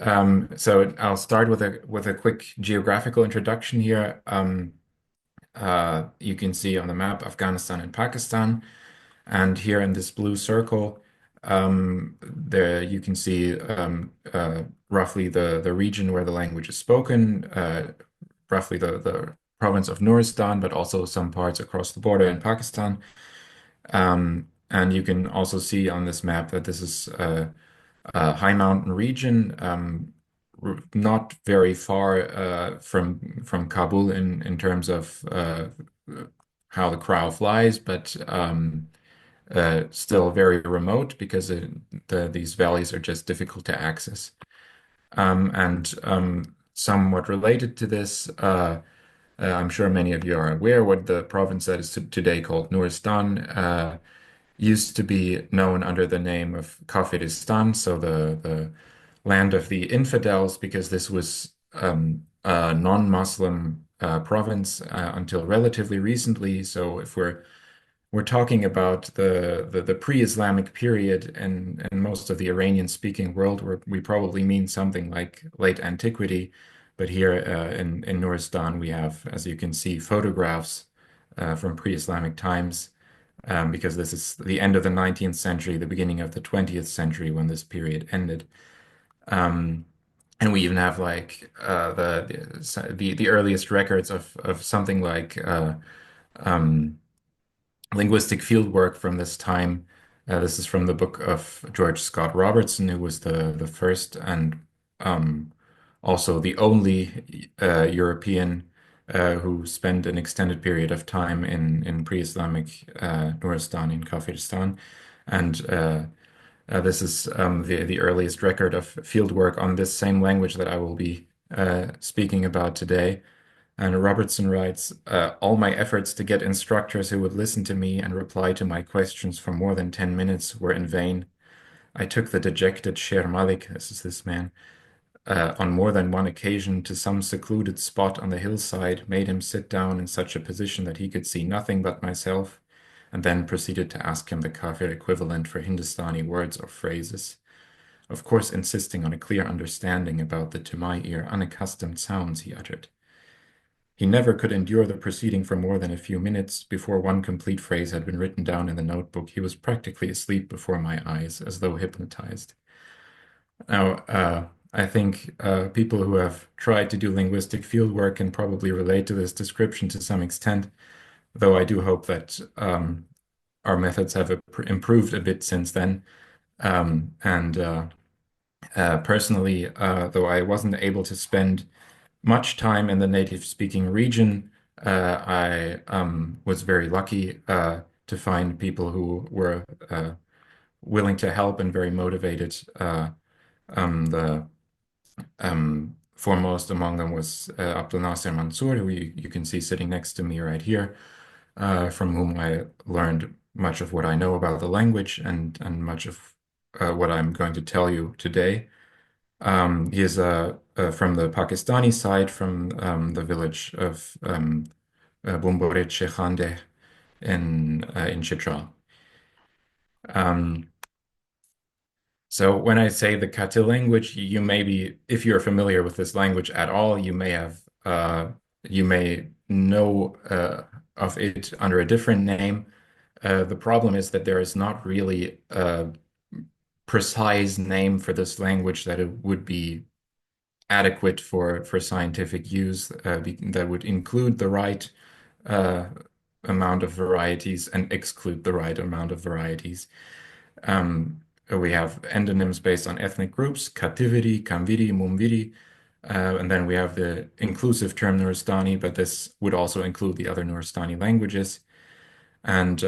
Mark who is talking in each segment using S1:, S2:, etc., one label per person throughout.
S1: So I'll start with a quick geographical introduction here. You can see on the map Afghanistan and Pakistan, and here in this blue circle, there you can see roughly the region where the language is spoken, roughly the province of Nuristan, but also some parts across the border in Pakistan. And you can also see on this map that this is a high mountain region, not very far from Kabul in terms of how the crow flies, but still very remote because these valleys are just difficult to access. And somewhat related to this, I'm sure many of you are aware what the province that is today called Nuristan used to be known under the name of Kafiristan, so the land of the infidels, because this was a non-Muslim province until relatively recently. So if we're talking about the pre-Islamic period and most of the Iranian-speaking world, we probably mean something like late antiquity. But here in Nuristan, we have, as you can see, photographs from pre-Islamic times, because this is the end of the 19th century, the beginning of the 20th century when this period ended. Um, and we even have like the earliest records of something like um, linguistic fieldwork from this time. This is from the book of George Scott Robertson, who was the first and um, also the only European who spent an extended period of time in pre-Islamic Nuristan in Kafiristan. And this is the earliest record of fieldwork on this same language that I will be speaking about today. And Robertson writes, all my efforts to get instructors who would listen to me and reply to my questions for more than 10 minutes were in vain. I took the dejected Sher Malik, this is this man, on more than one occasion to some secluded spot on the hillside, made him sit down in such a position that he could see nothing but myself, and then proceeded to ask him the Kafir equivalent for Hindustani words or phrases, of course insisting on a clear understanding about the, to my ear, unaccustomed sounds he uttered. He never could endure the proceeding for more than a few minutes. Before one complete phrase had been written down in the notebook, he was practically asleep before my eyes, as though hypnotized. Now, I think people who have tried to do linguistic fieldwork can probably relate to this description to some extent, though I do hope that our methods have improved a bit since then. And personally, though I wasn't able to spend much time in the native speaking region, I was very lucky to find people who were willing to help and very motivated. The foremost among them was Abdel Nasser Mansour, who you can see sitting next to me right here, from whom I learned much of what I know about the language and much of what I'm going to tell you today. He is from the Pakistani side, from the village of Bumbore in Chitral. Um, so when I say the Katë language, you may be, if you're familiar with this language at all, you may know of it under a different name. The problem is that there is not really a precise name for this language that it would be adequate for scientific use, that would include the right uh, amount of varieties and exclude the right amount of varieties. We have endonyms based on ethnic groups, Kativiri, Kamviri, Mumviri, and then we have the inclusive term Nuristani, but this would also include the other Nuristani languages. And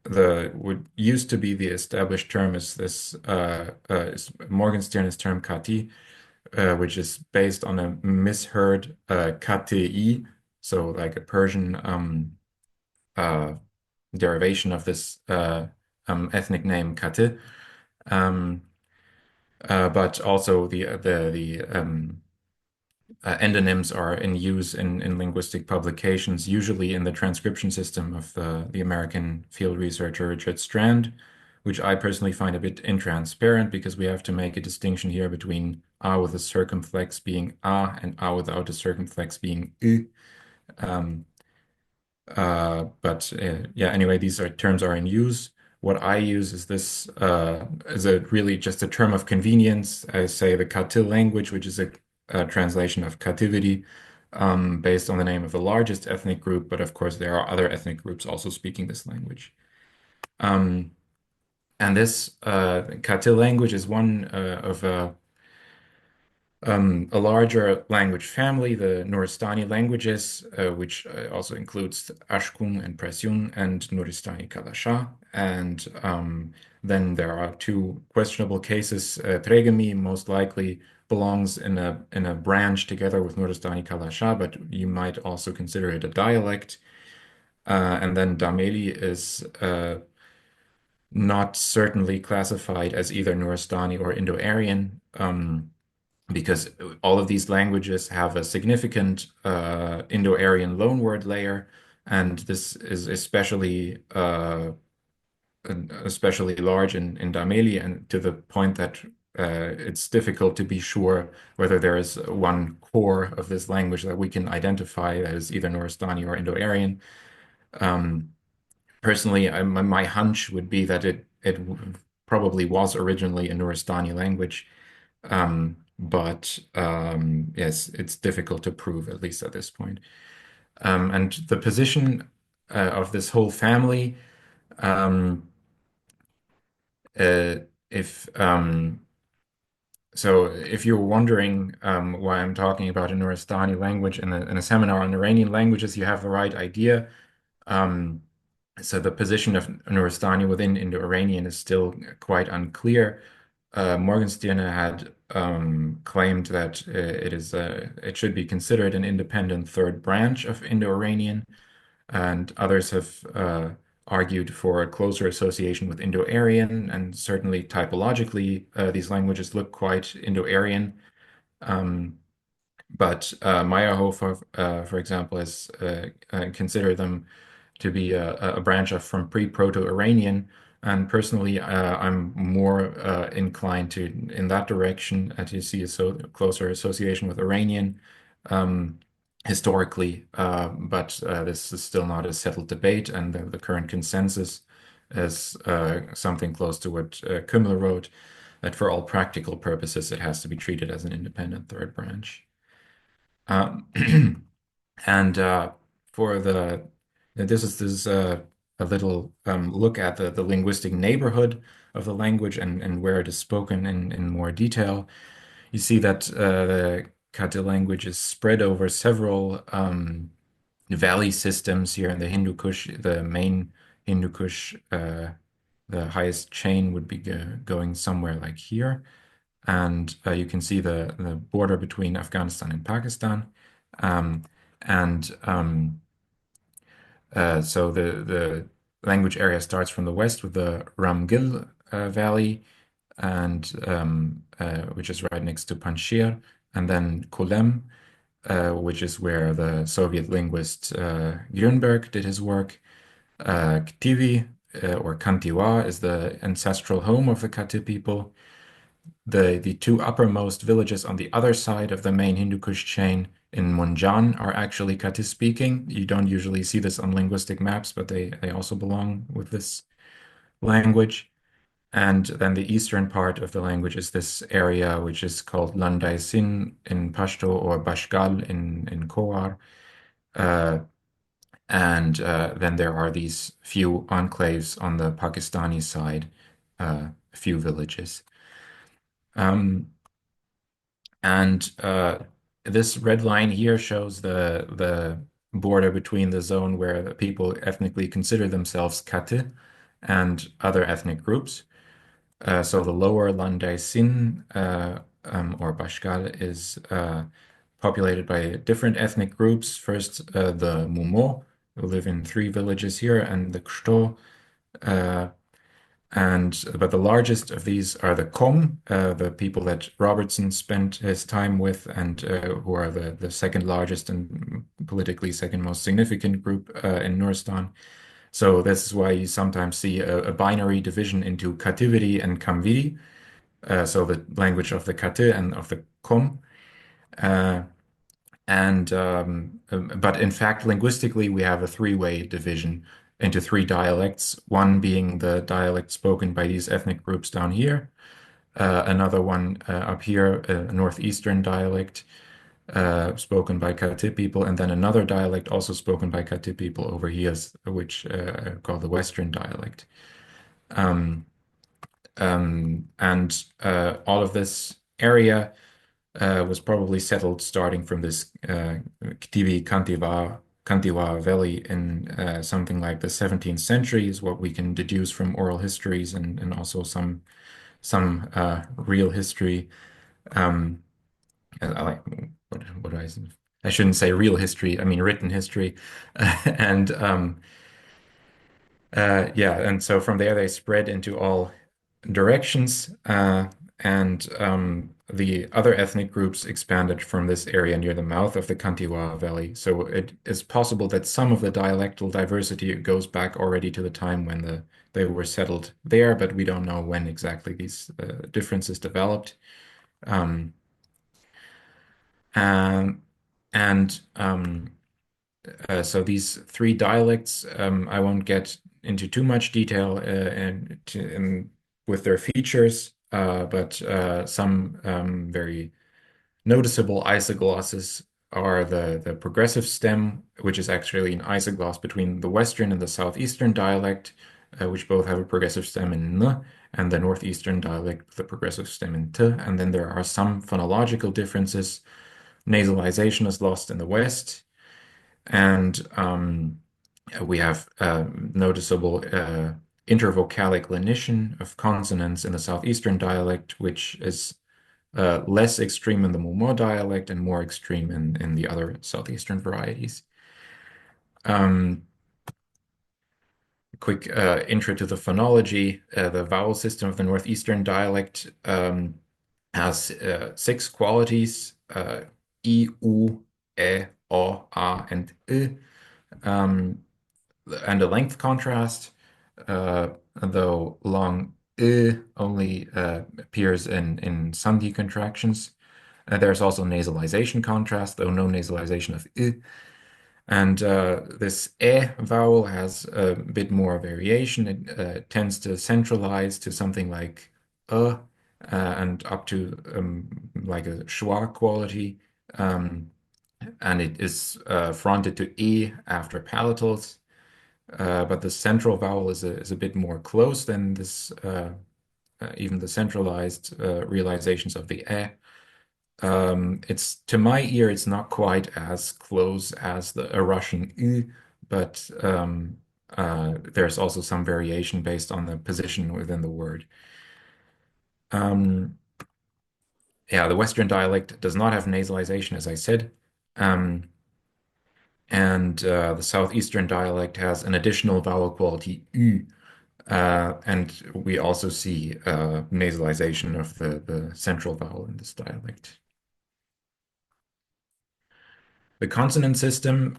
S1: the what used to be the established term is this Morgenstern's term Kati, which is based on a misheard KTI, so like a Persian uh, derivation of this ethnic name Katë. Um, but also the endonyms are in use in linguistic publications, usually in the transcription system of the American field researcher Richard Strand, which I personally find a bit intransparent because we have to make a distinction here between A with a circumflex being A and A without a circumflex being U. Um, but yeah, anyway, these are terms are in use. What I use is this is a really just a term of convenience. I say the Katë language, which is a translation of captivity, based on the name of the largest ethnic group. But of course, there are other ethnic groups also speaking this language. Um, and this Katë language is one of a larger language family, the Nuristani languages, which also includes Ashkun and Prasun and Nuristani Kalasha. And then there are two questionable cases. Tregemi most likely belongs in a branch together with Nuristani Kalasha, but you might also consider it a dialect. And then Dameli is not certainly classified as either Nuristani or Indo-Aryan. Because all of these languages have a significant Indo-Aryan loanword layer, and this is especially large in Dameli, and to the point that it's difficult to be sure whether there is one core of this language that we can identify as either Nuristani or Indo-Aryan. Um, Personally, my hunch would be that it probably was originally a Nuristani language. But yes, it's difficult to prove, at least at this point. And the position of this whole family, um, uh, if so, if you're wondering why I'm talking about a Nuristani language in a seminar on Iranian languages, you have the right idea. Um, so the position of Nuristani within Indo-Iranian is still quite unclear. Morgensterne had claimed that it should be considered an independent third branch of Indo-Iranian, and others have argued for a closer association with Indo-Aryan, and certainly typologically, these languages look quite Indo-Aryan. Um, but Meyerhofer, for example, has considered them to be a branch of from pre-Proto-Iranian. And personally, I'm more inclined to in that direction to see a closer association with Iranian um, historically. But this is still not a settled debate, and the current consensus is something close to what Kümmler wrote, that for all practical purposes, it has to be treated as an independent third branch. Um, and for the this is a little look at the linguistic neighborhood of the language and where it is spoken in more detail. You see that the Katë language is spread over several valley systems here in the Hindu Kush. The main Hindu Kush, the highest chain would be going somewhere like here. And you can see the border between Afghanistan and Pakistan. Um, and so the language area starts from the west with the Ramgil Valley, and which is right next to Panjshir, and then Kolem, which is where the Soviet linguist Grjunberg did his work. Ktivi or Kantiwa is the ancestral home of the Katë people. The two uppermost villages on the other side of the main Hindu Kush chain in Munjan are actually Katë speaking. You don't usually see this on linguistic maps, but they also belong with this language. And then the eastern part of the language is this area which is called Landai Sin in Pashto or Bashgal in Khowar. And then there are these few enclaves on the Pakistani side, a few villages. Um, and this red line here shows the border between the zone where the people ethnically consider themselves Katë and other ethnic groups. So the lower Landai Sin or Bashkal is populated by different ethnic groups. First, the Mumo, who live in three villages here, and the Kshto, uh, but the largest of these are the Kom, the people that Robertson spent his time with, and who are the second largest and politically second most significant group in Nuristan. So this is why you sometimes see a binary division into Katividi and Kamvidi, so the language of the Katë and of the Kom. Uh, but in fact, linguistically, we have a three-way division into three dialects, one being the dialect spoken by these ethnic groups down here, another one up here, a northeastern dialect spoken by Katë people, and then another dialect also spoken by Katë people over here, which I call the western dialect. Um, and all of this area was probably settled starting from this Ktivi Kantiwa Valley in something like the 17th century, is what we can deduce from oral histories and also some real history. Um, I like what do I say? I shouldn't say real history. I mean written history, and yeah, and so from there they spread into all directions, and the other ethnic groups expanded from this area near the mouth of the Kantiwa Valley. So it is possible that some of the dialectal diversity goes back already to the time when they were settled there, but we don't know when exactly these differences developed. Um, and and so these three dialects, I won't get into too much detail with their features, but some very noticeable isoglosses are the progressive stem, which is actually an isogloss between the Western and the Southeastern dialect, which both have a progressive stem in n, and the Northeastern dialect with a progressive stem in t. And then there are some phonological differences. Nasalization is lost in the West. And we have noticeable intervocalic lenition of consonants in the southeastern dialect, which is less extreme in the Mumo dialect and more extreme in the other southeastern varieties. Um, quick intro to the phonology. The vowel system of the northeastern dialect has six qualities: I, U, E, O, A, and I. And a length contrast, though long only appears in sandhi contractions. There's also nasalization contrast, though no nasalization of I. And this e vowel has a bit more variation. It tends to centralize to something like and up to like a schwa quality. Um, and it is fronted to e after palatals. But the central vowel is a bit more close than this, even the centralized realizations of the e. It's to my ear, it's not quite as close as a Russian u, but there's also some variation based on the position within the word. Um, yeah, the Western dialect does not have nasalization, as I said. Um, and the Southeastern dialect has an additional vowel quality u. And we also see nasalization of the central vowel in this dialect. The consonant system,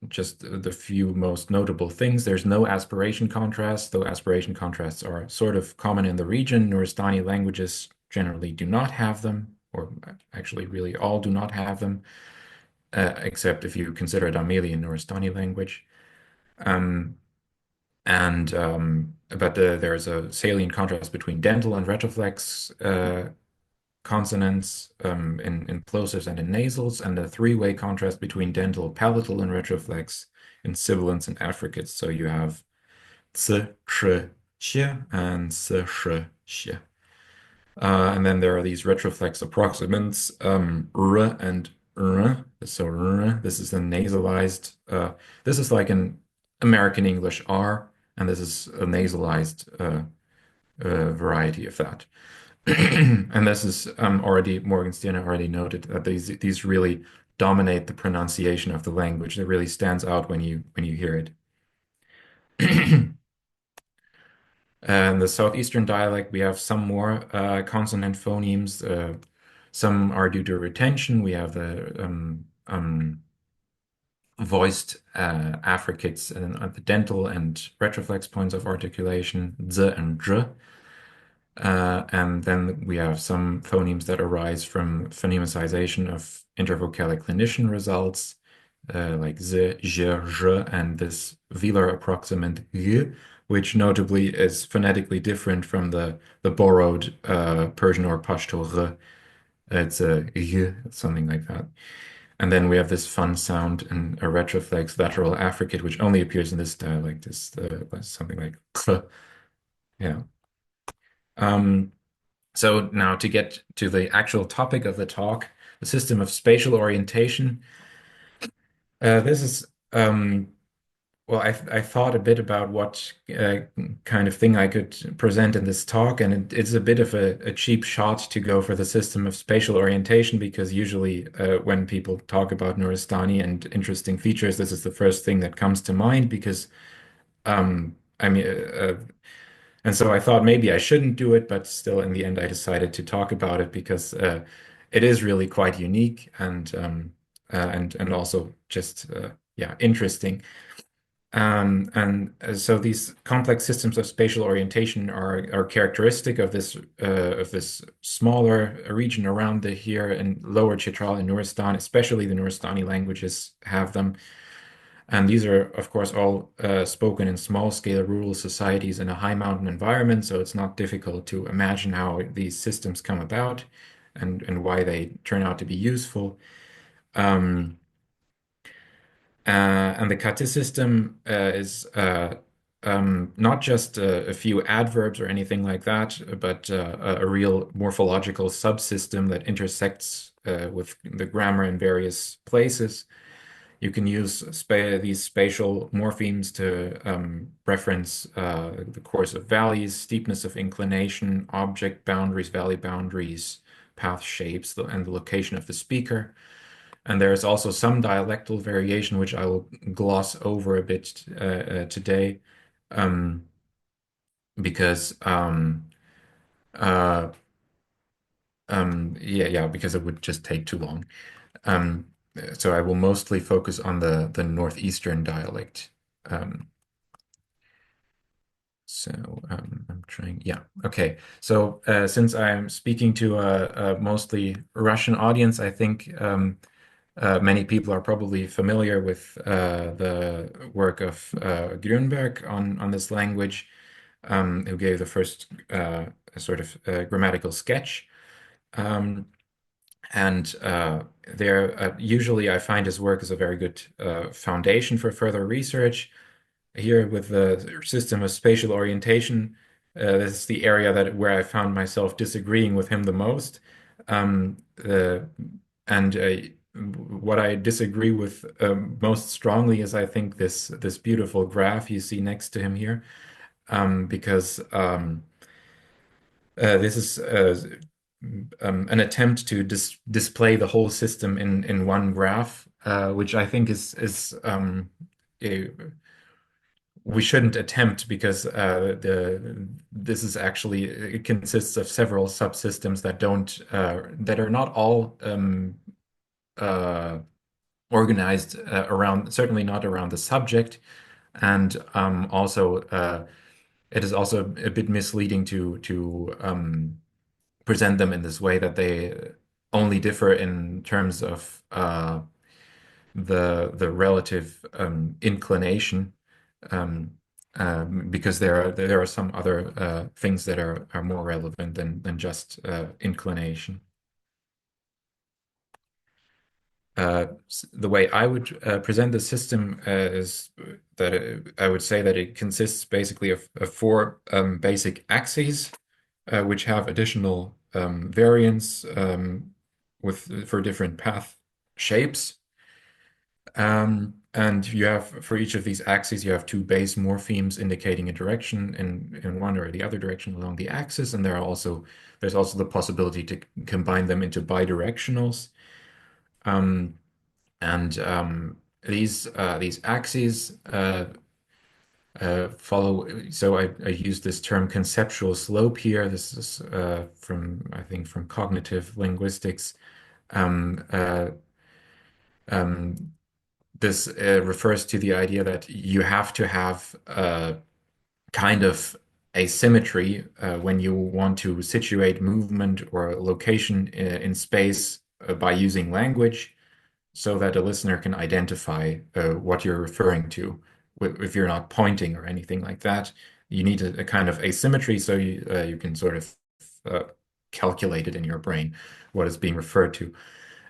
S1: just the few most notable things. There's no aspiration contrast, though aspiration contrasts are sort of common in the region. Nuristani languages generally do not have them, or actually really all do not have them, except if you consider it Amelian Nuristani language. Um, but there's a salient contrast between dental and retroflex consonants in plosives and in nasals, and a three-way contrast between dental, palatal, and retroflex in sibilants and affricates. So you have ts, sh, sh, and s, sh, sh. And then there are these retroflex approximants, r and r. So r, this is a nasalized, this is like an American English R, and this is a nasalized variety of that. And this is already Morgenstern already noted that these really dominate the pronunciation of the language. It really stands out when you hear it. And the southeastern dialect, we have some more consonant phonemes. Some are due to retention. We have the voiced affricates and the dental and retroflex points of articulation, z and dr. And then we have some phonemes that arise from phonemicization of intervocalic clinician results, like z, j, zh, and this velar approximant g, which notably is phonetically different from the borrowed Persian or Pashto r. It's a g, something like that. And then we have this fun sound and a retroflex lateral affricate, which only appears in this dialect, is something like k. Yeah. Um, So now to get to the actual topic of the talk, the system of spatial orientation. This is well, I thought a bit about what kind of thing I could present in this talk, and it's a bit of a cheap shot to go for the system of spatial orientation because usually when people talk about Nuristani and interesting features, this is the first thing that comes to mind because I mean and so I thought maybe I shouldn't do it, but still, in the end, I decided to talk about it because it is really quite unique and also just yeah, interesting. So these complex systems of spatial orientation are characteristic of this smaller region around the here in lower Chitral and Nuristan, especially the Nuristani languages have them. And these are, of course, all spoken in small-scale rural societies in a high mountain environment, so it's not difficult to imagine how these systems come about and why they turn out to be useful. Um, and the Katë system is not just a few adverbs or anything like that, but a real morphological subsystem that intersects with the grammar in various places. You can use these spatial morphemes to reference the course of valleys, steepness of inclination, object boundaries, valley boundaries, path shapes, and the location of the speaker. And there is also some dialectal variation, which I will gloss over a bit today, um, because uh, yeah, because it would just take too long. Um, so I will mostly focus on the northeastern dialect. Um, I'm trying, yeah, okay. So since I'm speaking to a mostly Russian audience, I think many people are probably familiar with the work of Grjunberg on this language, who gave the first sort of grammatical sketch. Um, and there, usually I find his work is a very good foundation for further research. Here with the system of spatial orientation, this is the area that where I found myself disagreeing with him the most. Um, uh, and what I disagree with most strongly is I think this beautiful graph you see next to him here, because this is an attempt to display the whole system in one graph, which I think is a, we shouldn't attempt because the this is actually it consists of several subsystems that don't that are not all uh, organized around certainly not around the subject, and also it is also a bit misleading to present them in this way that they only differ in terms of the relative inclination, um, because there are some other things that are more relevant than just inclination. The way I would present the system is that I would say that it consists basically of four basic axes, which have additional variants for different path shapes. And you have for each of these axes, you have two base morphemes indicating a direction in one or the other direction along the axis, and there's also the possibility to combine them into bidirectionals. Um, and these axes follow. So I use this term conceptual slope here. This is from I think from cognitive linguistics. Um, uh, um, this refers to the idea that you have to have kind of asymmetry when you want to situate movement or location in space by using language so that a listener can identify what you're referring to. If you're not pointing or anything like that, you need a kind of asymmetry so you can sort of uh, calculate it in your brain what is being referred to.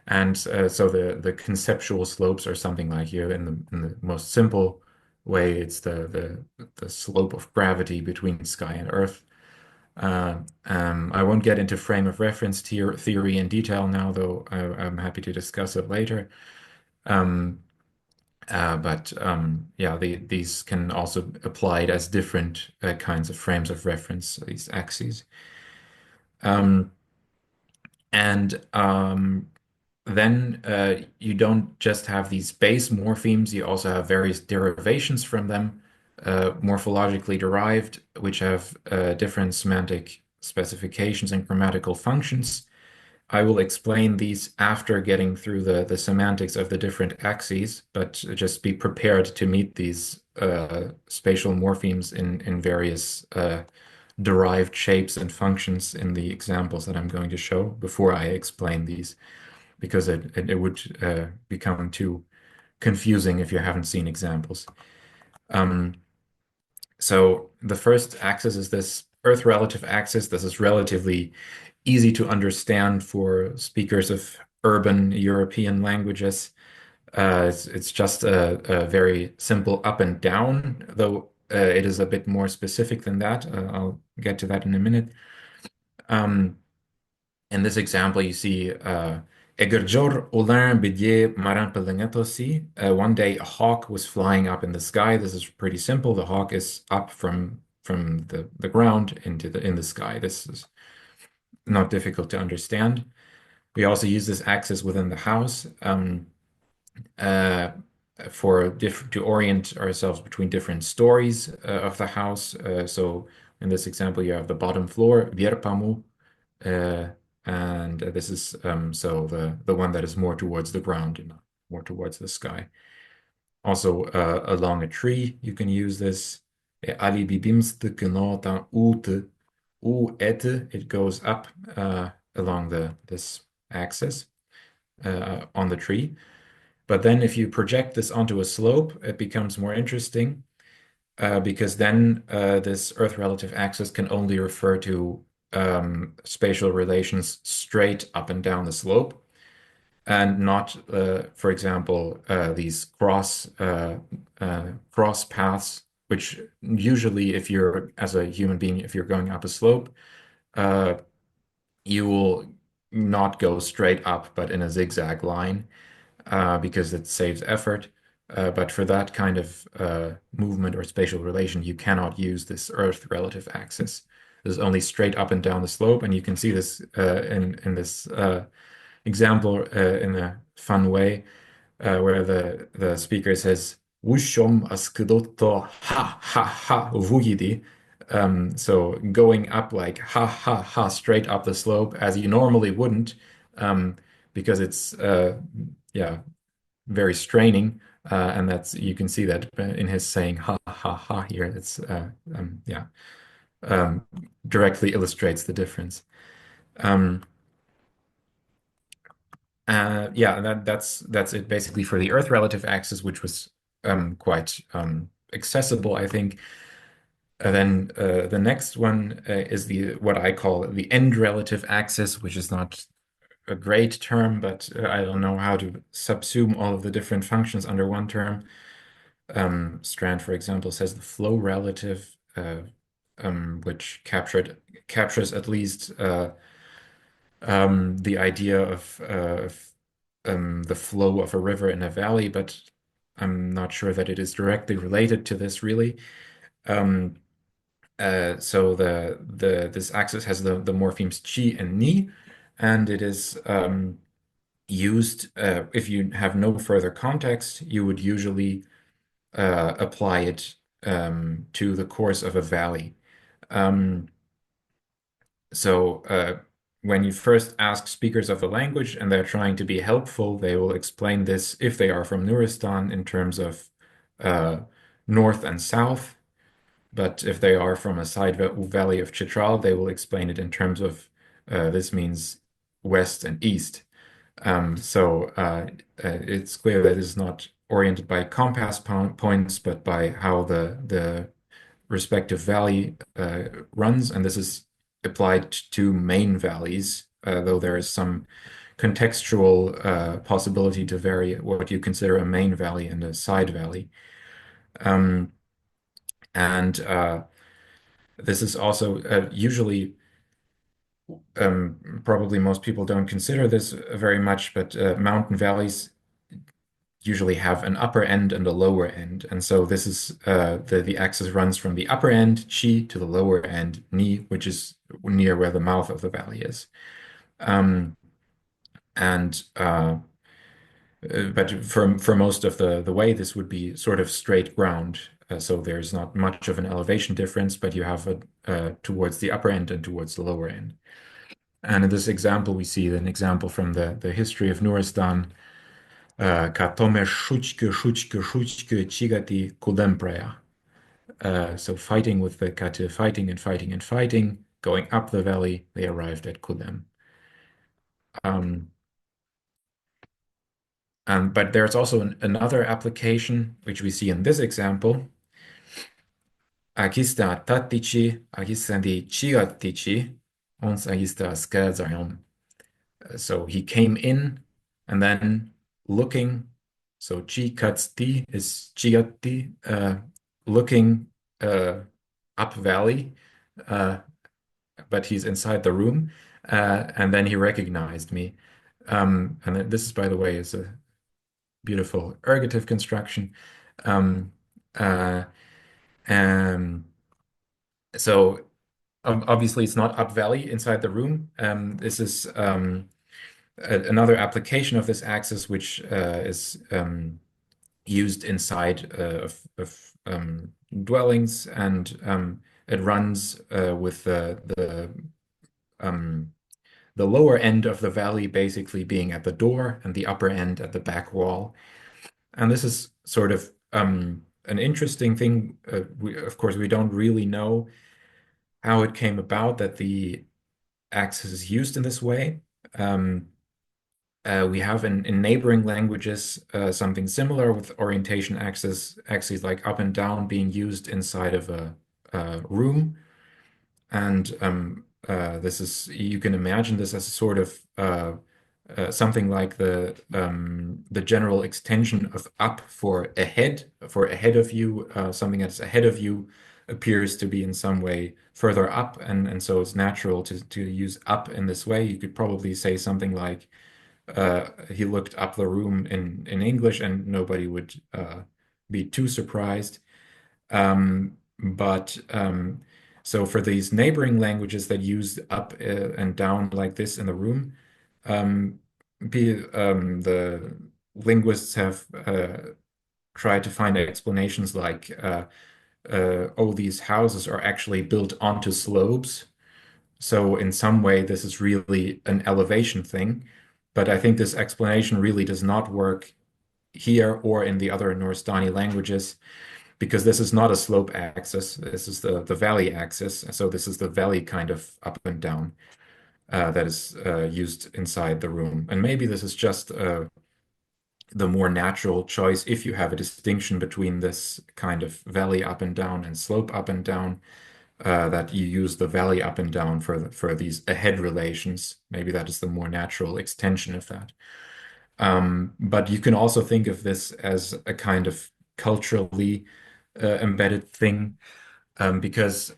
S1: And so the conceptual slopes are something like here in the most simple way, it's the slope of gravity between sky and Earth. I won't get into frame of reference theory in detail now, though I'm happy to discuss it later. Um, but yeah, these can also be applied as different kinds of frames of reference, these axes. Um, and then you don't just have these base morphemes, you also have various derivations from them, morphologically derived, which have different semantic specifications and grammatical functions. I will explain these after getting through the semantics of the different axes, but just be prepared to meet these spatial morphemes in various derived shapes and functions in the examples that I'm going to show before I explain these, because it would become too confusing if you haven't seen examples. Um, so the first axis is this Earth relative axis. This is relatively easy to understand for speakers of urban European languages. It's just a very simple up and down, though it is a bit more specific than that. I'll get to that in a minute. Um, in this example, you see E gërgjor ullën bidje maran pëllëngetosi. One day a hawk was flying up in the sky. This is pretty simple. The hawk is up from the ground into in the sky. This is not difficult to understand. We also use this axis within the house uh, to orient ourselves between different stories of the house. So in this example, you have the bottom floor, vierpamu, uh, and this is so the one that is more towards the ground and more towards the sky. Also, along a tree, you can use this. Ali bibimste genota ute uete. It goes up along this axis on the tree. But then if you project this onto a slope, it becomes more interesting because then this Earth relative axis can only refer to spatial relations straight up and down the slope and not, for example, these cross paths, which usually, if you're as a human being, if you're going up a slope, uh, you will not go straight up, but in a zigzag line because it saves effort. But for that kind of movement or spatial relation, you cannot use this Earth relative axis. There's only straight up and down the slope, and you can see this in this example in a fun way, where the speaker says "Wushom askudotto ha ha ha vujidi." So going up like ha ha ha straight up the slope as you normally wouldn't, because it's yeah very straining, and that's you can see that in his saying ha ha ha here. It's yeah um, directly illustrates the difference. Um, yeah, that's it basically for the Earth relative axis, which was quite accessible, I think. Then the next one is the what I call the end relative axis, which is not a great term, but I don't know how to subsume all of the different functions under one term. Strand, for example, says the flow relative, which captures at least the idea of the flow of a river in a valley, but I'm not sure that it is directly related to this really. Um, so this axis has the morphemes chi and ni, and it is used if you have no further context, you would usually apply it to the course of a valley. Um, so when you first ask speakers of the language and they're trying to be helpful, they will explain this if they are from Nuristan in terms of uh, north and south. But if they are from a side valley of Chitral, they will explain it in terms of this means west and east. It's clear that it's not oriented by compass points, but by how the respective valley runs, and this is applied to main valleys, though there is some contextual possibility to vary what you consider a main valley and a side valley. Um, and This is also usually, probably most people don't consider this very much, but mountain valleys usually have an upper end and a lower end. And so this is the axis runs from the upper end, chi, to the lower end, ni, which is near where the mouth of the valley is. Um, and But for most of the way, this would be sort of straight ground. So there's not much of an elevation difference, but you have a towards the upper end and towards the lower end. And in this example, we see an example from the history of Nuristan. Katome shuchke chigati kudempreya. So fighting with the Katë, fighting and fighting and fighting, going up the valley, they arrived at Kudem. Um, but there's also another application, which we see in this example. Akista tattici, akista di chigattici, ons akista skazayom. So he came in and then looking. So chi katsti is chigatti, looking up valley, uh, but he's inside the room. And then he recognized me. And this is, by the way, is a beautiful ergative construction. Um, uh, and so obviously it's not up valley inside the room. This is another application of this axis, which is used inside of dwellings, and it runs with the lower end of the valley basically being at the door and the upper end at the back wall. And this is sort of an interesting thing. Of course, we don't really know how it came about that the axis is used in this way. We have in neighboring languages something similar with orientation axes like up and down being used inside of a room. And this is, you can imagine this as a sort of something like the general extension of up for ahead of you. Something that's ahead of you appears to be in some way further up, and so it's natural to use up in this way. You could probably say something like he looked up the room in English, and nobody would be too surprised. But So for these neighboring languages that use up and down like this in the room, the linguists have tried to find explanations like, oh, these houses are actually built onto slopes. So in some way, this is really an elevation thing. But I think this explanation really does not work here or in the other Nuristani languages, because this is not a slope axis. This is the valley axis. So this is the valley kind of up and down that is used inside the room. And maybe this is just the more natural choice if you have a distinction between this kind of valley up and down and slope up and down, that you use the valley up and down for these ahead relations. Maybe that is the more natural extension of that. But you can also think of this as a kind of culturally embedded thing, because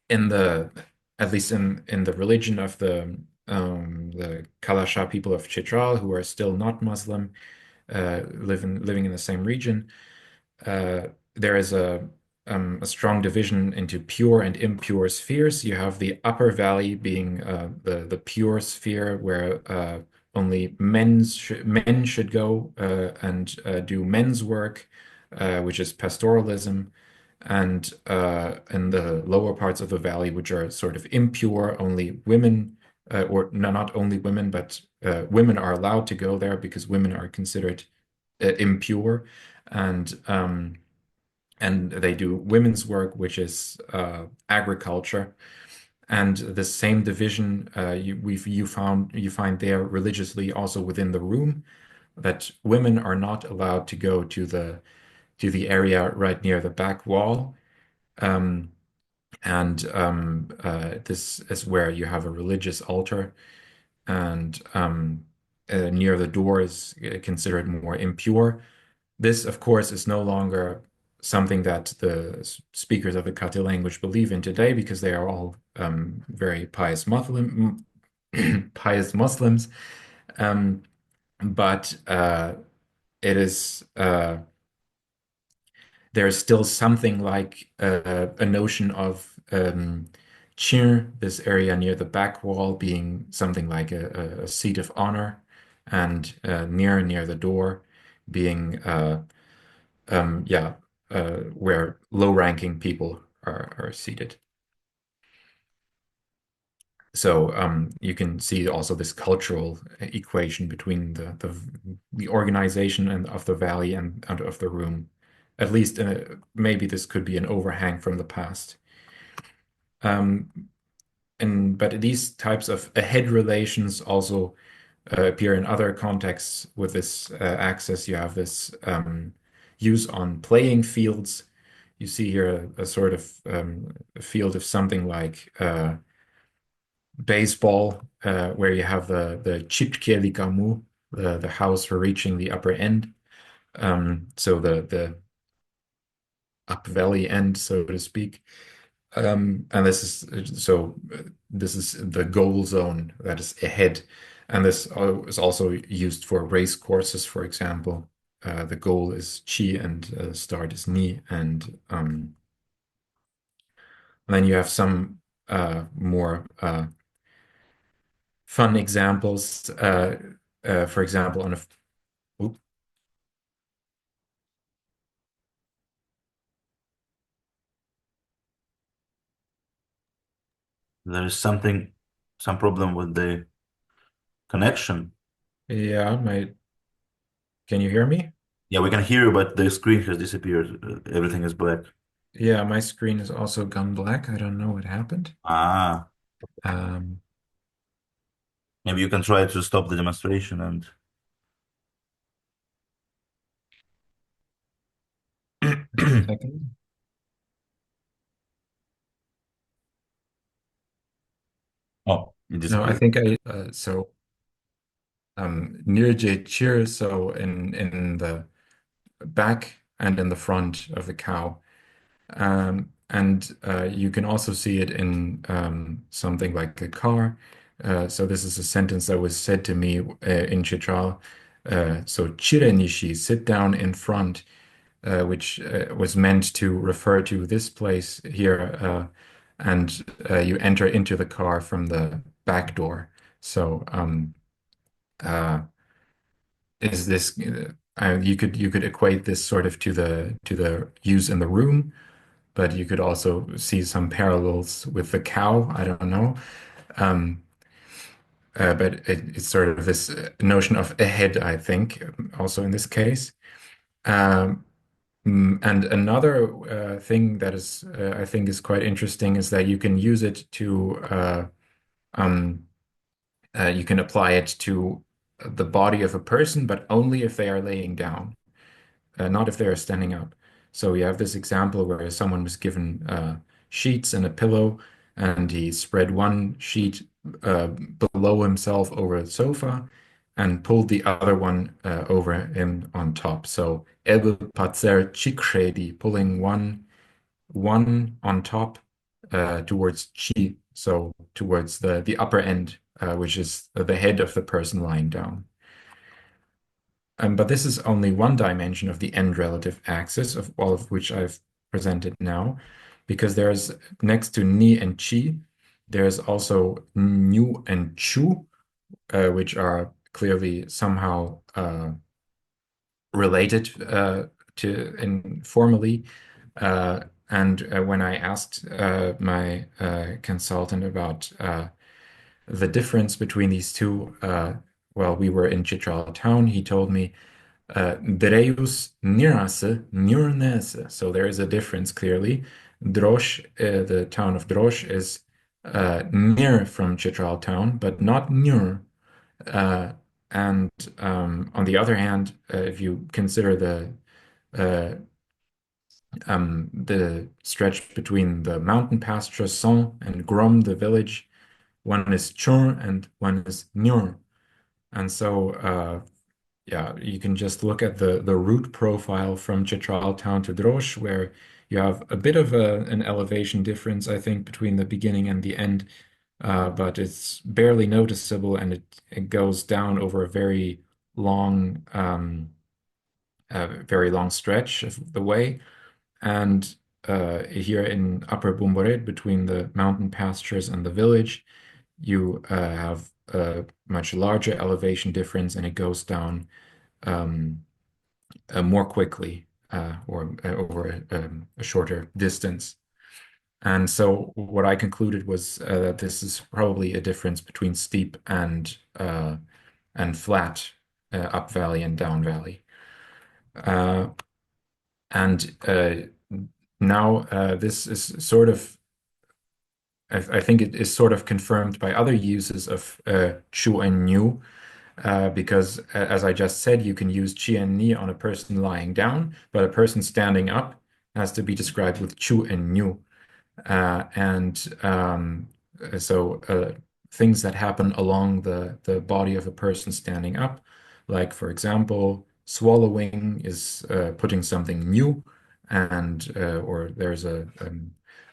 S1: in the at least in the religion of the Kalasha people of Chitral, who are still not Muslim, living in the same region, there is a strong division into pure and impure spheres. You have the upper valley being the pure sphere, where only men should go and do men's work, which is pastoralism. And in the lower parts of the valley, which are sort of impure, only women or no, not only women, but women are allowed to go there because women are considered impure, and they do women's work, which is agriculture. And the same division you find there religiously also within the room, that women are not allowed to go to the area right near the back wall. Um, and this is where you have a religious altar, and near the door is considered more impure. This, of course, is no longer something that the speakers of the Katë language believe in today, because they are all very pious Muslims. Um, but it is there is still something like a notion of Chir, this area near the back wall, being something like a seat of honor, and near the door being yeah, where low-ranking people are seated. So you can see also this cultural equation between the organization and of the valley and of the room. At least maybe this could be an overhang from the past. Um, but these types of ahead relations also appear in other contexts with this axis. You have this use on playing fields. You see here a sort of a field of something like baseball, where you have the Chitral Kamu, the house for reaching the upper end. So the up valley end, so to speak. And this is the goal zone that is ahead, and this is also used for race courses, for example. The goal is chi and start is ni, and then you have some more fun examples. For example, on a oop,
S2: There is some problem with the connection.
S1: yeah, can you hear me?
S2: Yeah, we can hear you, but the screen has disappeared. Everything is black.
S1: Yeah, my screen has also gone black. I don't know what happened.
S2: Ah,
S1: Um,
S2: maybe you can try to stop the demonstration and.
S1: just a second.
S2: Oh, it
S1: No, I
S2: disappeared.
S1: think so near Cheer, so in the back and in the front of the cow. And you can also see it in something like a car. So this is a sentence that was said to me in Chitral. So Chire Nishi, sit down in front, which was meant to refer to this place here, and you enter into the car from the back door. So uh, is this you could equate this sort of to the use in the room, but you could also see some parallels with the cow. I don't know. Um, but it's sort of this notion of ahead, I think, also in this case. Um, and another thing that is, I think, is quite interesting is that you can use it to, um, you can apply it to the body of a person, but only if they are laying down. Not if they are standing up. So we have this example where someone was given sheets and a pillow, and he spread one sheet below himself over the sofa and pulled the other one over him on top. So elbe patser chikredi, pulling one on top towards chi, so towards the upper end, which is the head of the person lying down. But this is only one dimension of the end relative axis, of all of which I've presented now, because there's next to ni and chi, there's also nu and chu, which are clearly somehow related to informally. And when I asked my consultant about the difference between these two, while we were in Chitral town, he told me, Dreus Nirase, Nurnese. So there is a difference clearly. Drosh, the town of Drosh, is near from Chitral town, but not Nur. Uh, and on the other hand, if you consider uh, the stretch between the mountain pass Tresson and Grom, the village, one is Chur and one is Nur. And so, yeah, you can just look at the route profile from Chitral town to Drosh, where you have a bit of an elevation difference, I think, between the beginning and the end, but it's barely noticeable, and it goes down over a very long stretch of the way. And here in Upper Bumboret, between the mountain pastures and the village, you have a much larger elevation difference, and it goes down um, more quickly or over a shorter distance. And so what I concluded was that this is probably a difference between steep and flat, up valley and down valley. Uh, and now this is sort of, I think it is sort of confirmed by other uses of chu and nu, because as I just said, you can use chi and ni on a person lying down, but a person standing up has to be described with chu and nu. And so things that happen along the body of a person standing up, like for example, swallowing is putting something new, and or there's a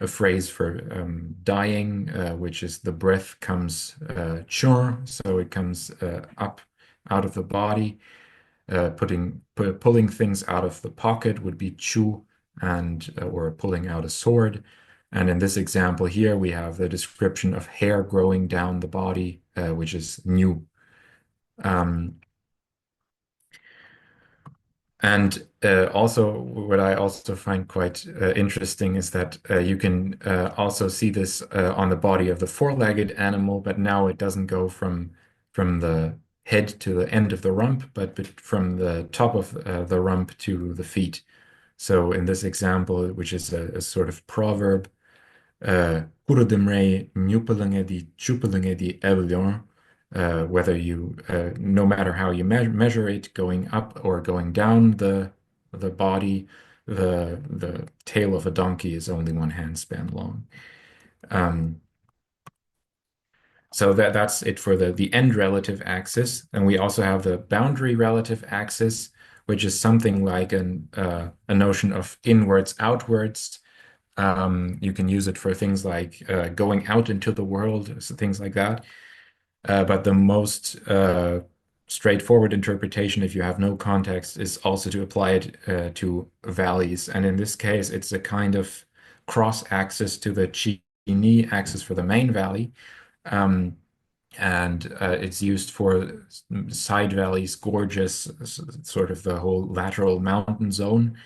S1: phrase for dying, which is the breath comes chur, so it comes up out of the body. Pulling things out of the pocket would be chu, and or pulling out a sword. And in this example here, we have the description of hair growing down the body, which is new. Um, and also, what I also find quite interesting is that you can also see this on the body of the four-legged animal, but now it doesn't go from the head to the end of the rump, but from the top of the rump to the feet. So in this example, which is a sort of proverb, Hurudimre Nupelunge di Chupelunge di Evlion, whether you, no matter how you measure it, going up or going down the body, the tail of a donkey is only one handspan long. Um, so that's it for the end relative axis. And we also have the boundary relative axis, which is something like a notion of inwards, outwards. You can use it for things like going out into the world, so things like that. But the most straightforward interpretation, if you have no context, is also to apply it to valleys. And in this case, it's a kind of cross axis to the Chini axis for the main valley. Um, and it's used for side valleys, gorges, sort of the whole lateral mountain zone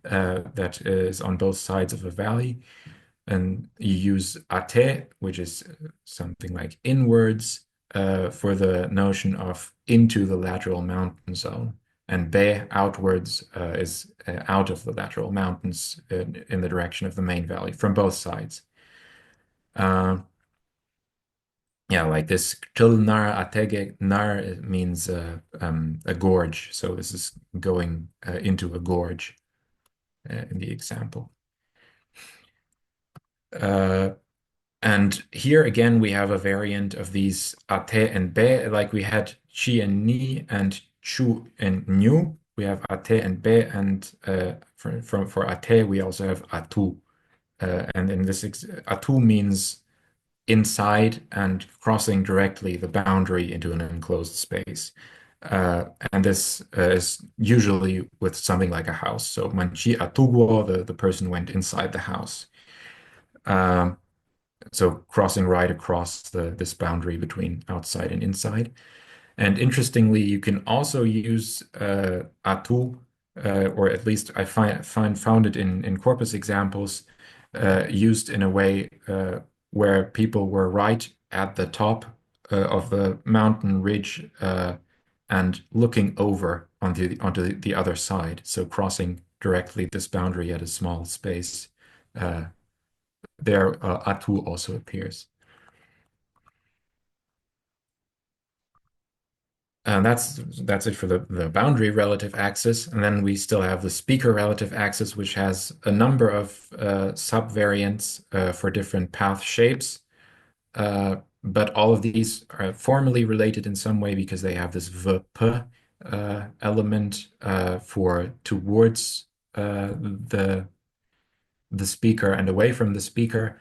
S1: that is on both sides of a valley. And you use ate, which is something like inwards, for the notion of into the lateral mountain zone. And be, outwards, is out of the lateral mountains in the direction of the main valley from both sides. Uh, yeah, like this nar atege nar means a gorge. So this is going into a gorge in the example. Uh, and here again, we have a variant of these ate and be, like we had chi and ni and chu and nu. We have ate and be, and for ate, we also have atu. And in this, atu means inside and crossing directly the boundary into an enclosed space. And this is usually with something like a house. So manchi atuguo, the person went inside the house. Um, so crossing right across this boundary between outside and inside. And interestingly, you can also use atu, or at least I found it in corpus examples, used in a way where people were right at the top of the mountain ridge and looking over onto the other side, so crossing directly this boundary at a small space. Uh, there, Atu also appears. And that's it for the boundary relative axis. And then we still have the speaker relative axis, which has a number of subvariants for different path shapes. But all of these are formally related in some way because they have this VP element for towards the speaker and away from the speaker.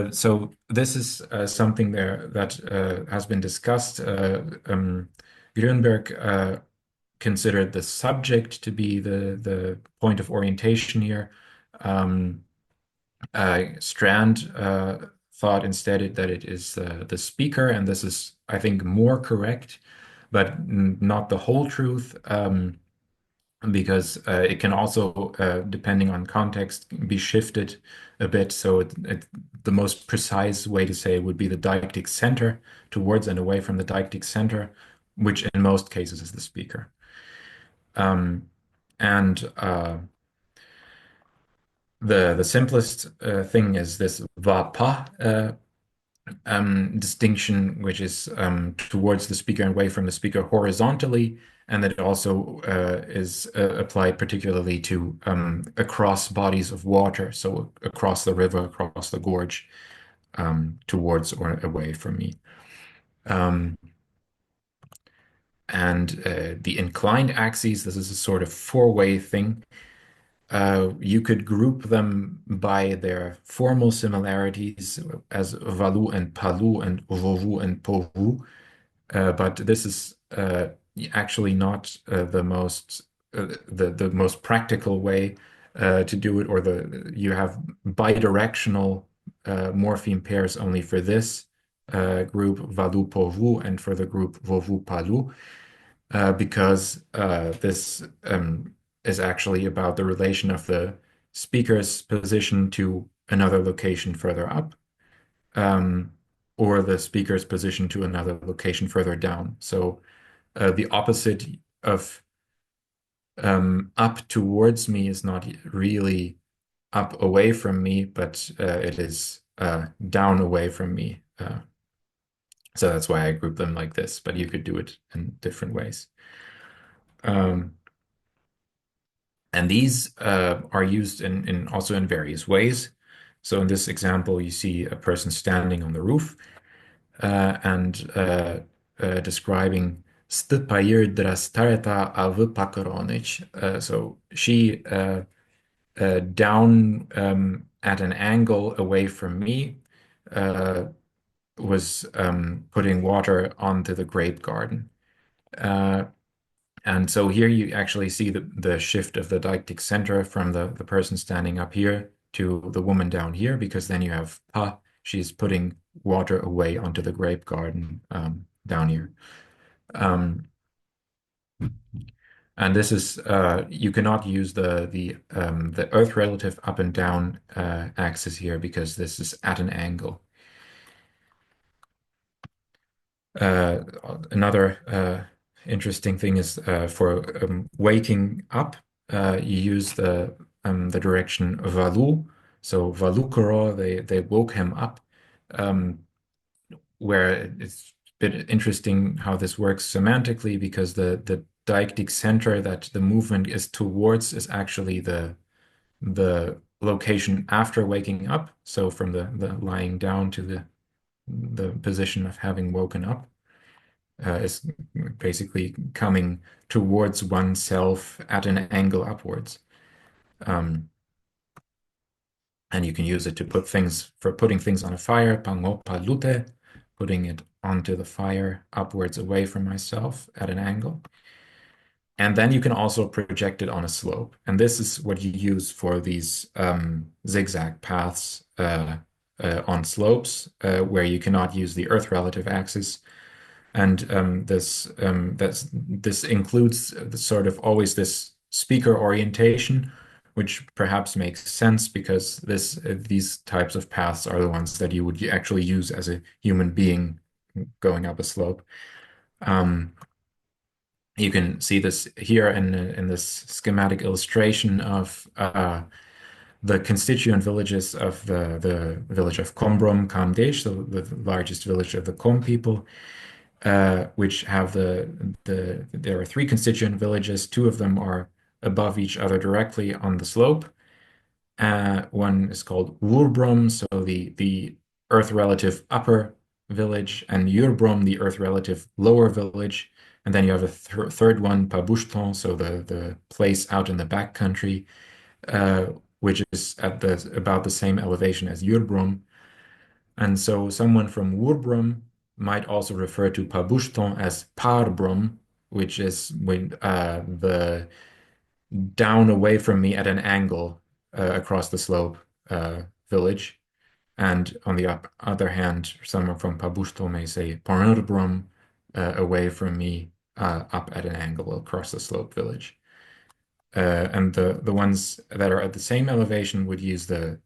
S1: So this is something there that has been discussed. Grjunberg considered the subject to be the point of orientation here. Strand thought instead that it is the speaker, and this is, I think, more correct, but not the whole truth. Because it can also, depending on context, be shifted a bit. So the most precise way to say would be the deictic center, towards and away from the deictic center, which in most cases is the speaker. And the simplest thing is this va-pa distinction, which is towards the speaker and away from the speaker horizontally, and that also is applied particularly to across bodies of water, so across the river, across the gorge, towards or away from me. And the inclined axes, this is a sort of four-way thing. You could group them by their formal similarities as valu and palu and vovu and povu, but this is actually not the most practical way to do it, or you have bidirectional morpheme pairs only for this group valu povu and for the group vovu palu, because this is actually about the relation of the speaker's position to another location further up, or the speaker's position to another location further down. So the opposite of up towards me is not really up away from me, but it is down away from me. So that's why I group them like this, but you could do it in different ways. And these are used also in various ways. So in this example, you see a person standing on the roof and describing "Stëpajër drastareta avë pakëronic." So she down at an angle away from me was putting water onto the grape garden. And so here you actually see the shift of the deictic center from the person standing up here to the woman down here, because then you have pa, she's putting water away onto the grape garden down here. And this is you cannot use the earth relative up and down axis here because this is at an angle. Another interesting thing is for waking up, you use the direction valu. So valukaro, they woke him up, where it's a bit interesting how this works semantically, because the deictic center that the movement is towards is actually the location after waking up. So from the lying down to the position of having woken up is basically coming towards oneself at an angle upwards. And you can use it to put things, for putting things on a fire, pango palute, putting it onto the fire upwards away from myself at an angle. And then you can also project it on a slope. And this is what you use for these zigzag paths on slopes where you cannot use the earth relative axis. And this includes sort of always this speaker orientation, which perhaps makes sense because these types of paths are the ones that you would actually use as a human being going up a slope. Um, you can see this here in this schematic illustration of the constituent villages of the village of Combrom, Kamdesh, the largest village of the Kom people, which have there are three constituent villages. Two of them are above each other directly on the slope. One is called Wurbrom, so the Earth relative upper village, and Yurbrom, the Earth relative lower village. And then you have a third one, Pabushton, so the place out in the back country, uh, which is at about the same elevation as Yurbrom. And so someone from Wurbrom might also refer to Pabushton as Parbrom, which is when the down away from me at an angle across the slope village. And on the other hand, someone from Pabushto may say Parnodbrum, away from me up at an angle across the slope village. And the ones that are at the same elevation would use the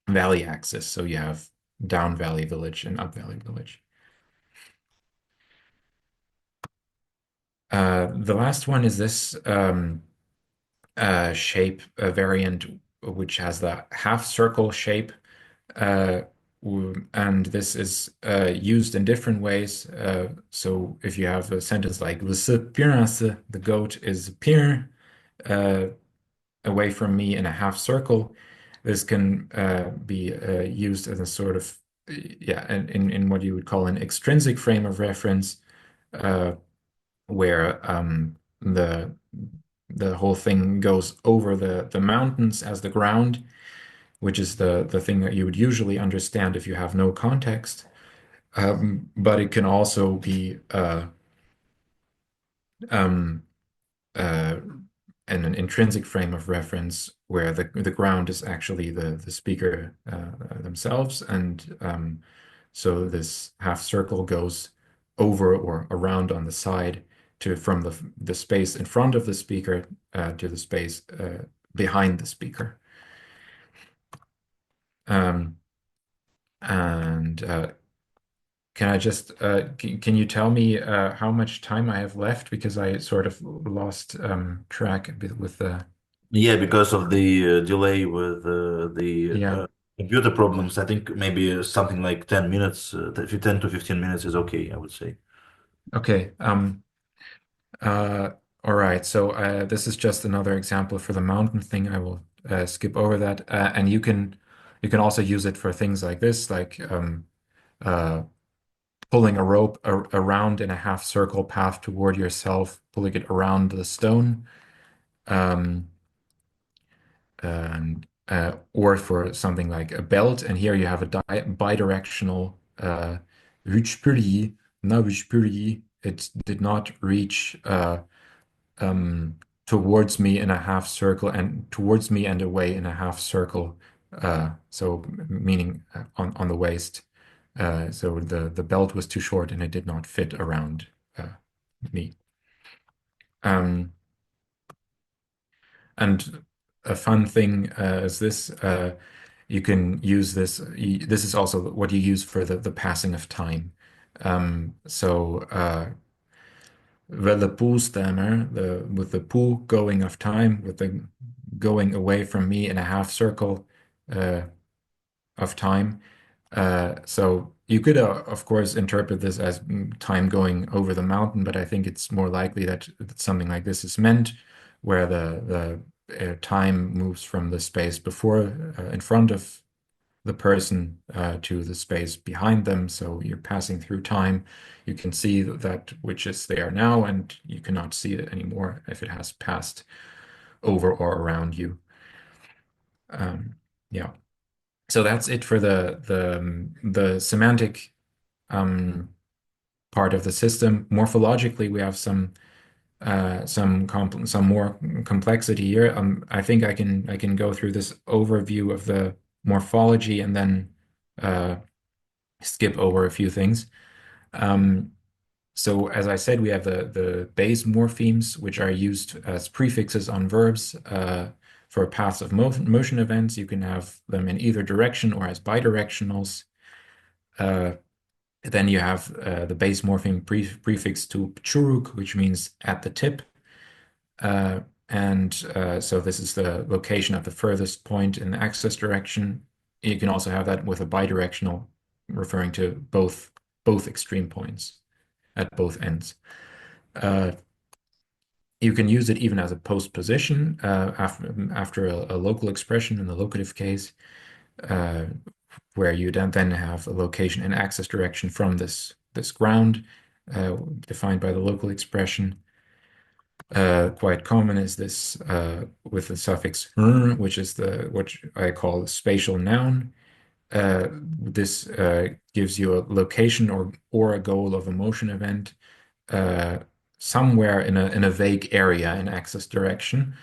S1: valley axis. So you have down valley village and up valley village. The last one is this shape variant, which has the half circle shape. Uh, and this is used in different ways. So if you have a sentence like the goat is pir, uh, away from me in a half circle, this can be used as a sort of, yeah, in what you would call an extrinsic frame of reference, uh, where the the whole thing goes over the mountains as the ground, which is the thing that you would usually understand if you have no context. But it can also be um, uh, in an intrinsic frame of reference where the ground is actually the speaker themselves, and so this half circle goes over or around on the side to from the space in front of the speaker to the space behind the speaker. Um, and can I just can you tell me how much time I have left, because I sort of lost track a bit with the
S2: Yeah, because of the delay with the
S1: yeah.
S2: computer problems, I think maybe something like 10 minutes, 10 to 15 minutes is okay, I would say.
S1: Okay. Uh, all right. So this is just another example for the mountain thing. I will skip over that, and you can also use it for things like this, like uh, pulling a rope around in a half circle path toward yourself, pulling it around the stone. Um, and or for something like a belt. And here you have a bidirectional Vütspuri, na Vütspuri. It did not reach um, towards me in a half circle and towards me and away in a half circle. So meaning on the waist. So the belt was too short and it did not fit around me. Um, And a fun thing is this, you can use this. This is also what you use for the passing of time. So the pool stammer, the with the pool going of time, with the going away from me in a half circle uh, of time. So you could, of course, interpret this as time going over the mountain, but I think it's more likely that something like this is meant, where the time moves from the space before, in front of the person, to the space behind them. So you're passing through time. You can see that which is there now, and you cannot see it anymore if it has passed over or around you. Yeah. So that's it for the semantic part of the system. Morphologically, we have some more complexity here. I think I can go through this overview of the morphology and then uh, skip over a few things. Um, so as I said, we have the base morphemes, which are used as prefixes on verbs for paths of motion events. You can have them in either direction or as bidirectionals. Uh, then you have the base morpheme prefix to churuk, which means at the tip. And so this is the location at the furthest point in the axis direction. You can also have that with a bidirectional, referring to both extreme points at both ends. Uh, you can use it even as a postposition after a local expression in the locative case, uh, where you then have a location in axis direction from this ground defined by the local expression. Quite common is this with the suffix "r", which is what I call the spatial noun. This gives you a location or a goal of a motion event uh, somewhere in a vague area in axis direction.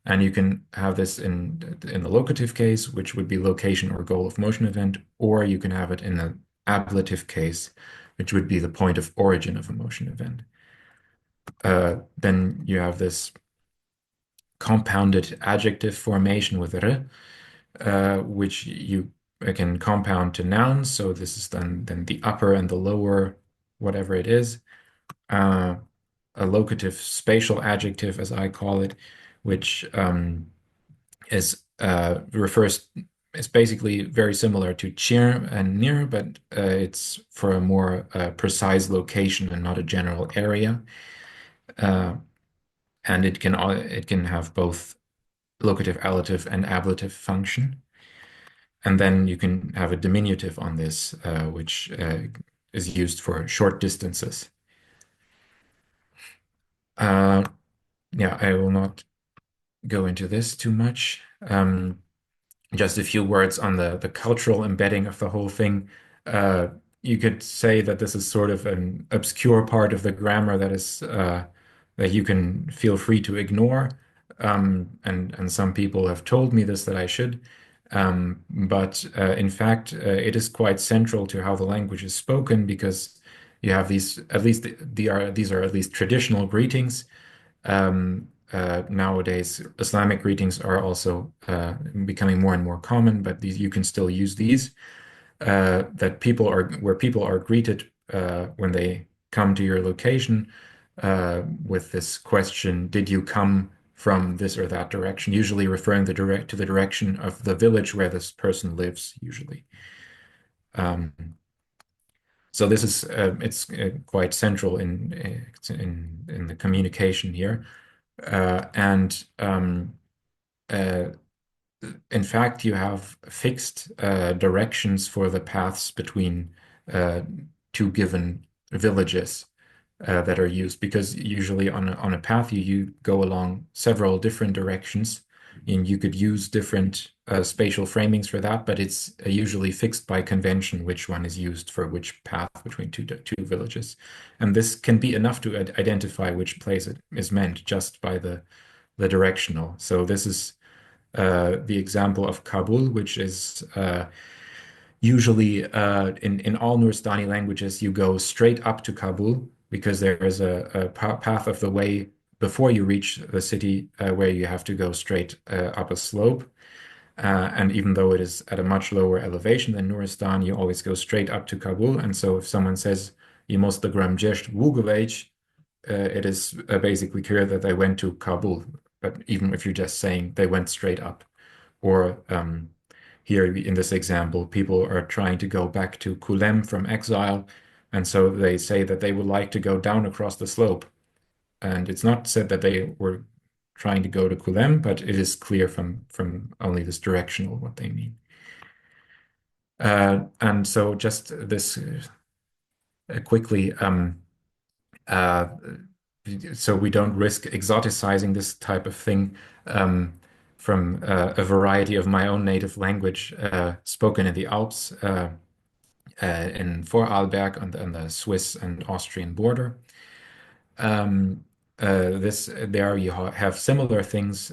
S1: And you can have this in the locative case, which would be location or goal of motion event, or you can have it in the ablative case, which would be the point of origin of a motion event. Then you have this compounded adjective formation with "r", which you can compound to nouns. So this is then the upper and the lower, whatever it is. A locative spatial adjective, as I call it, which is basically very similar to cheer and near, but it's for a more precise location and not a general area. And it can have both locative, allative, and ablative function. And then you can have a diminutive on this, which is used for short distances. Yeah, I will not go into this too much. Just a few words on the cultural embedding of the whole thing. Uh, you could say that this is sort of an obscure part of the grammar that you can feel free to ignore. And some people have told me this that I should. But in fact, it is quite central to how the language is spoken because you have these, at least these are at least traditional greetings. Nowadays, Islamic greetings are also becoming more and more common, but you can still use these. Where people are greeted when they come to your location with this question, "Did you come from this or that direction?" Usually referring to the direction of the village where this person lives, usually. Um, so this is it's quite central in the communication here. And uh, in fact, you have fixed directions for the paths between uh, two given villages that are used because usually on a path you go along several different directions and you could use different spatial framings for that, but it's usually fixed by convention which one is used for which path between two villages. And this can be enough to identify which place it is meant just by the directional. So this is the example of Kabul, which is usually in all Nuristani languages, you go straight up to Kabul because there is a path of the way before you reach the city where you have to go straight up a slope. And even though it is at a much lower elevation than Nuristan, you always go straight up to Kabul. And so if someone says, "Je most the gram jesh Wugelage," it is basically clear that they went to Kabul. But even if you're just saying they went straight up, or here in this example, people are trying to go back to Kulem from exile, and so they say that they would like to go down across the slope. And it's not said that they were trying to go to Kulem, but it is clear from only this directional what they mean. And so just this quickly, uh, so we don't risk exoticizing this type of thing from a variety of my own native language spoken in the Alps in Vorarlberg on the Swiss and Austrian border. There you have similar things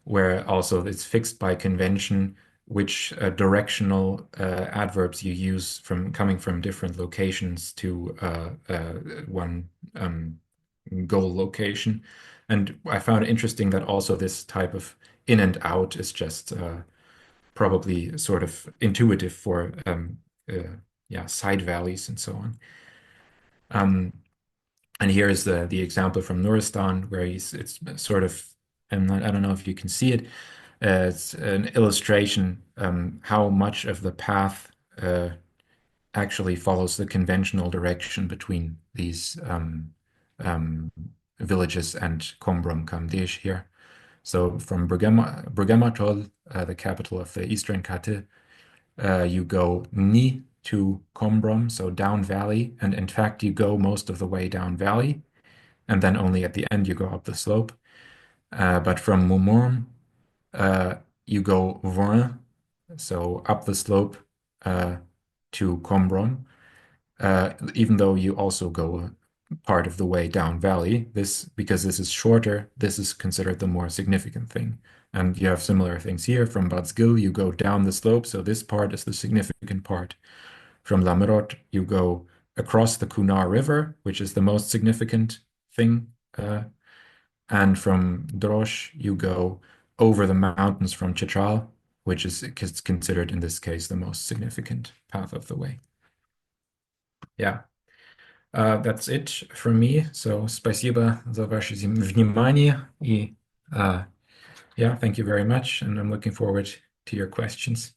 S1: where also it's fixed by convention which directional adverbs you use from coming from different locations to one goal location. And I found it interesting that also this type of in and out is just probably sort of intuitive for yeah, side valleys and so on. Um, and here is the example from Nuristan where it's sort of, I don't know if you can see it. It's an illustration how much of the path actually follows the conventional direction between these um, villages and Combrum Kamdesh here. So from Bruggematol, the capital of the eastern Katë, you go Ni to Combrum, so down valley, and in fact you go most of the way down valley, and then only at the end you go up the slope. But from Mumorm, uh, you go Voin, so up the slope to Combrum, even though you also go part of the way down valley. Because this is shorter, this is considered the more significant thing. And you have similar things here. From Badsgil, you go down the slope, so this part is the significant part. From Lamerot, you go across the Kunar River, which is the most significant thing. And from Drosh, you go over the mountains from Chitral, which is considered in this case the most significant path of the way. Yeah. That's it from me. So, спасибо за ваше внимание. И, yeah, thank you very much. And I'm looking forward to your questions.